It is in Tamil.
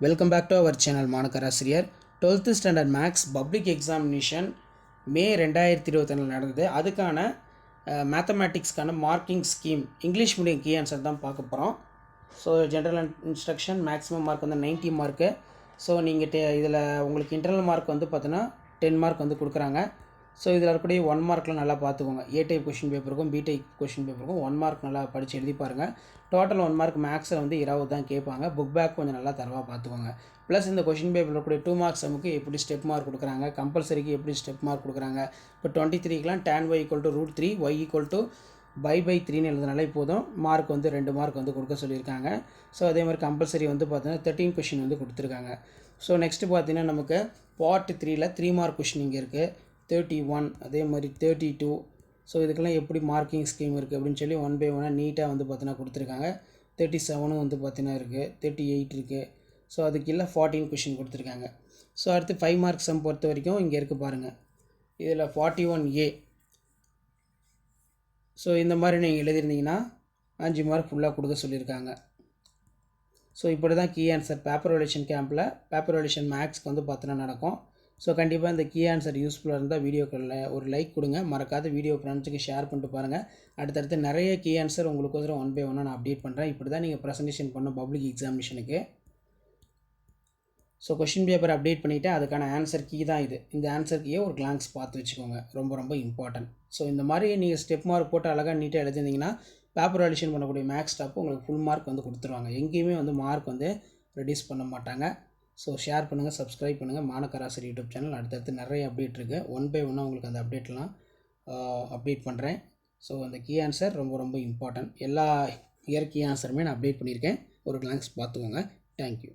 Welcome back to our channel மாணக்கராசிரியர். 12th standard maths public examination May 2021 நடந்தது. அதுக்கான மேத்தமேட்டிக்ஸ்க்கான marking scheme English medium key answer தான் பார்க்க போகிறோம். So general instruction maximum mark வந்து 90 மார்க்கு. ஸோ நீங்கள் இதில் உங்களுக்கு இன்டர்னல் மார்க் வந்து பார்த்தீங்கன்னா 10 மார்க் வந்து கொடுக்குறாங்க. ஸோ இதில் இருக்கக்கூடிய 1 மார்க்கில் நல்லா பார்த்துக்கோங்க. ஏ டைப் கொஷின் பேப்பருக்கும் பி டைப் கொஷின் பேப்பருக்கும் 1 மார்க் நல்லா படித்து எழுதி பாருங்கள். டோட்டல் 1 மார்க் மேக்ஸில் வந்து 20 தான் கேட்பாங்க. புக் பேக் கொஞ்சம் நல்லா தரவாக பார்த்துக்கோங்க. ப்ளஸ் இந்த கொஷின் பேப்பரில் இருக்கக்கூடிய 2 மார்க்ஸ் நமக்கு எப்படி ஸ்டெப் மார்க் கொடுக்குறாங்க, கம்பல்சரிக்கு எப்படி ஸ்டெப் மார்க் கொடுக்குறாங்க. இப்போ 23க்குலாம் tan y = √3, y = π/3ன்னு எழுதுனாலே போதும். மார்க் வந்து 2 மார்க் வந்து கொடுக்க சொல்லியிருக்காங்க. ஸோ அதே மாதிரி கம்பல்சரி வந்து பார்த்தீங்கன்னா 13 கொஷின் வந்து கொடுத்துருக்காங்க. ஸோ நெக்ஸ்ட்டு பார்த்தீங்கன்னா நமக்கு பார்ட் 3ல் 3 மார்க் கொஷின் இங்கே இருக்குது. 31 அதே மாதிரி 32. ஸோ இதுக்கெல்லாம் எப்படி மார்க்கிங் ஸ்கீம் இருக்குது அப்படின்னு சொல்லி 1 by 1 நீட்டாக வந்து பார்த்தீங்கன்னா கொடுத்துருக்காங்க. 37 வந்து பார்த்தீங்கன்னா இருக்குது, 38 இருக்குது. ஸோ அதுக்கு இல்லை 14 கொஷின் கொடுத்துருக்காங்க. ஸோ அடுத்து 5 மார்க் சம் பொறுத்த வரைக்கும் இங்கே இருக்குது பாருங்கள். இதில் 41A. ஸோ இந்த மாதிரி நீங்கள் எழுதியிருந்தீங்கன்னா 5 மார்க் ஃபுல்லாக கொடுக்க சொல்லியிருக்காங்க. ஸோ இப்படி தான் கீ ஆன்சர் பேப்பர் வேல்யூஷன் கேம்பில் பேப்பர் வேல்யூஷன் மேக்ஸ்க்கு வந்து பார்த்தீங்கன்னா நடக்கும். ஸோ கண்டிப்பாக இந்த கீ ஆன்சர் யூஸ்ஃபுல்லாக இருந்தால் வீடியோக்களில் ஒரு லைக் கொடுங்க. மறக்காத வீடியோ ஃப்ரெண்ட்ஸுக்கு ஷேர் பண்ணிட்டு பாருங்கள். அடுத்தடுத்து நிறைய கீ ஆன்சர் உங்களுக்கு 1 by 1 நான் அப்டேட் பண்ணுறேன். இப்படி தான் நீங்கள் ப்ரெசன்டேஷன் பண்ணணும் பப்ளிக் எக்ஸாமினேஷனுக்கு. ஸோ கொஷின் பேப்பர் அப்டேட் பண்ணிவிட்டு அதுக்கான ஆன்சர் கீ தான் இது. இந்த ஆன்சர் கீயை ஒரு கிளான்ஸ் பார்த்து வச்சுக்கோங்க, ரொம்ப ரொம்ப இம்பார்ட்டன்ட். ஸோ இந்த மாதிரி நீங்கள் ஸ்டெப் மார்க் போட்டு அழகாக நீட்டாக எழுதிருந்தீங்கன்னா பேப்பர் வேல்யூஷன் பண்ணக்கூடிய மேக்ஸ் ஸ்டாப்பு உங்களுக்கு ஃபுல் மார்க் வந்து கொடுத்துருவாங்க. எங்கேயுமே வந்து மார்க் வந்து ரெடியூஸ் பண்ண மாட்டாங்க. ஸோ ஷேர் பண்ணுங்கள், சப்ஸ்கிரைப் பண்ணுங்கள். மாணக்கராசிரியர் யூடியூப் சேனல். அடுத்தடுத்து நிறைய அப்டேட் இருக்குது. 1 by 1 உங்களுக்கு அந்த அப்டேட்லாம் அப்டேட் பண்ணுறேன். ஸோ அந்த கீ ஆன்சர் ரொம்ப ரொம்ப இம்பார்ட்டன்ட். எல்லா இயர் கீ ஆன்சருமே நான் அப்டேட் பண்ணியிருக்கேன். ஒரு கிளான்ஸ் பார்த்துக்கோங்க. தேங்க்யூ.